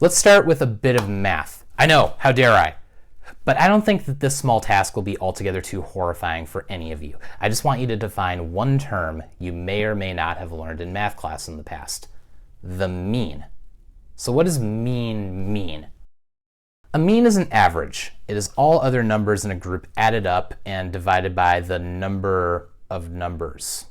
Let's start with a bit of math. I know, how dare I? But I don't think that this small task will be altogether too horrifying for any of you. I just want you to define one term you may or may not have learned in math class in the past. The mean. So what does mean mean? A mean is an average. It is all other numbers in a group added up and divided by the number of numbers.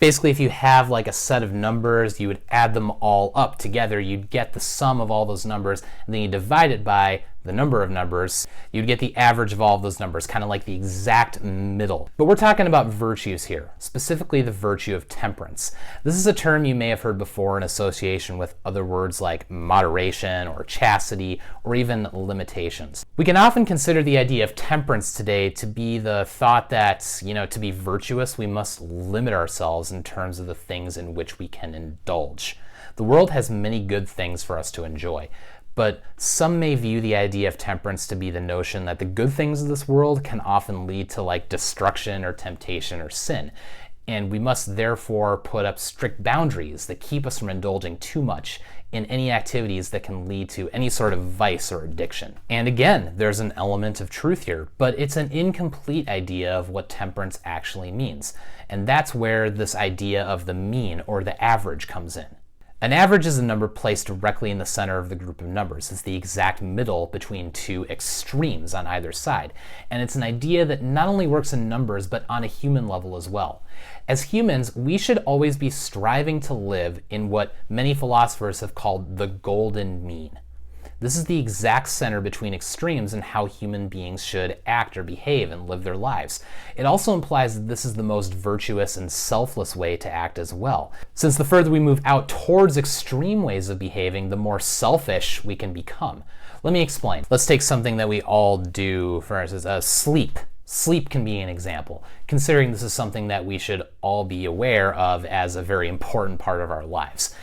Basically, if you have like a set of numbers, you would add them all up together. You'd get the sum of all those numbers, and then you divide it by the number of numbers. You'd get the average of all of those numbers, kind of like the exact middle. But we're talking about virtues here, specifically the virtue of temperance. This is a term you may have heard before in association with other words like moderation or chastity or even limitations. We can often consider the idea of temperance today to be the thought that, to be virtuous, we must limit ourselves in terms of the things in which we can indulge. The world has many good things for us to enjoy. But some may view the idea of temperance to be the notion that the good things of this world can often lead to like destruction or temptation or sin. And we must therefore put up strict boundaries that keep us from indulging too much in any activities that can lead to any sort of vice or addiction. And again, there's an element of truth here, but it's an incomplete idea of what temperance actually means. And that's where this idea of the mean or the average comes in. An average is a number placed directly in the center of the group of numbers. It's the exact middle between two extremes on either side. And it's an idea that not only works in numbers, but on a human level as well. As humans, we should always be striving to live in what many philosophers have called the golden mean. This is the exact center between extremes in how human beings should act or behave and live their lives. It also implies that this is the most virtuous and selfless way to act as well, since the further we move out towards extreme ways of behaving, the more selfish we can become. Let me explain. Let's take something that we all do, for instance, sleep. Sleep can be an example, considering this is something that we should all be aware of as a very important part of our lives.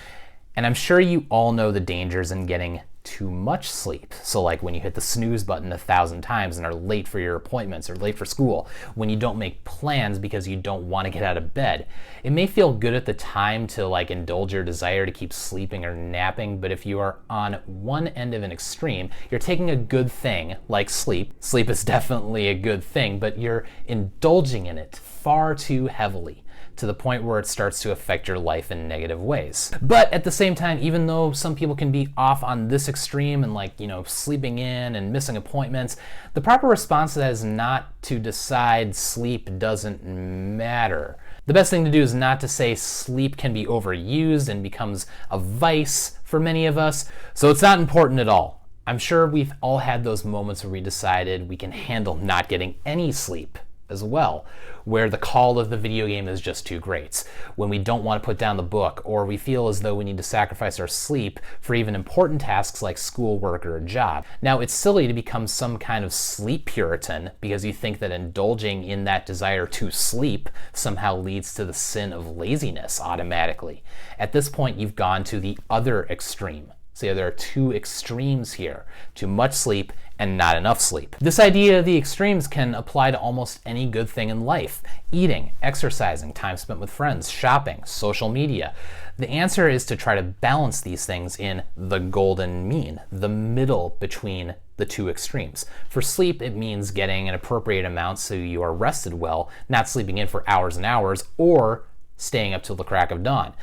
And I'm sure you all know the dangers in getting too much sleep. So like when you hit the snooze button 1,000 times and are late for your appointments or late for school, when you don't make plans because you don't want to get out of bed. It may feel good at the time to like indulge your desire to keep sleeping or napping, but if you are on one end of an extreme, you're taking a good thing like sleep. Sleep is definitely a good thing, but you're indulging in it far too heavily, to the point where it starts to affect your life in negative ways. But at the same time, even though some people can be off on this extreme and sleeping in and missing appointments, the proper response to that is not to decide sleep doesn't matter. The best thing to do is not to say sleep can be overused and becomes a vice for many of us, so it's not important at all. I'm sure we've all had those moments where we decided we can handle not getting any sleep as well, where the call of the video game is just too great, when we don't want to put down the book, or we feel as though we need to sacrifice our sleep for even important tasks like schoolwork or a job. Now, it's silly to become some kind of sleep Puritan because you think that indulging in that desire to sleep somehow leads to the sin of laziness automatically. At this point, you've gone to the other extreme. So there are two extremes here: too much sleep and not enough sleep. This idea of the extremes can apply to almost any good thing in life: eating, exercising, time spent with friends, shopping, social media. The answer is to try to balance these things in the golden mean, the middle between the two extremes. For sleep, it means getting an appropriate amount so you are rested well, not sleeping in for hours and hours or staying up till the crack of dawn.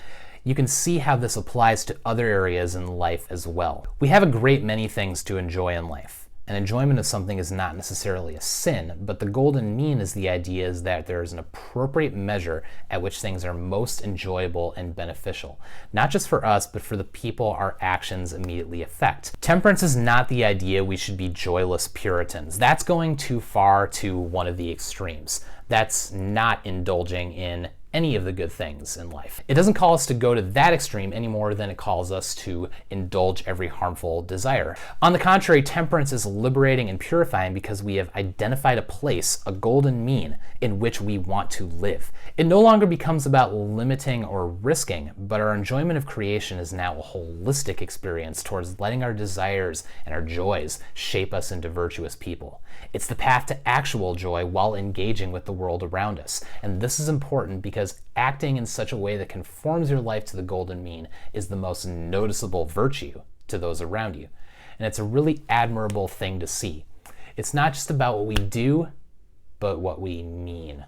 You can see how this applies to other areas in life as well. We have a great many things to enjoy in life, and enjoyment of something is not necessarily a sin, but the golden mean is the idea is that there is an appropriate measure at which things are most enjoyable and beneficial, not just for us, but for the people our actions immediately affect. Temperance is not the idea we should be joyless Puritans. That's going too far to one of the extremes. That's not indulging in any of the good things in life. It doesn't call us to go to that extreme any more than it calls us to indulge every harmful desire. On the contrary, temperance is liberating and purifying because we have identified a place, a golden mean, in which we want to live. It no longer becomes about limiting or risking, but our enjoyment of creation is now a holistic experience towards letting our desires and our joys shape us into virtuous people. It's the path to actual joy while engaging with the world around us. And this is important because because acting in such a way that conforms your life to the golden mean is the most noticeable virtue to those around you. And it's a really admirable thing to see. It's not just about what we do, but what we mean.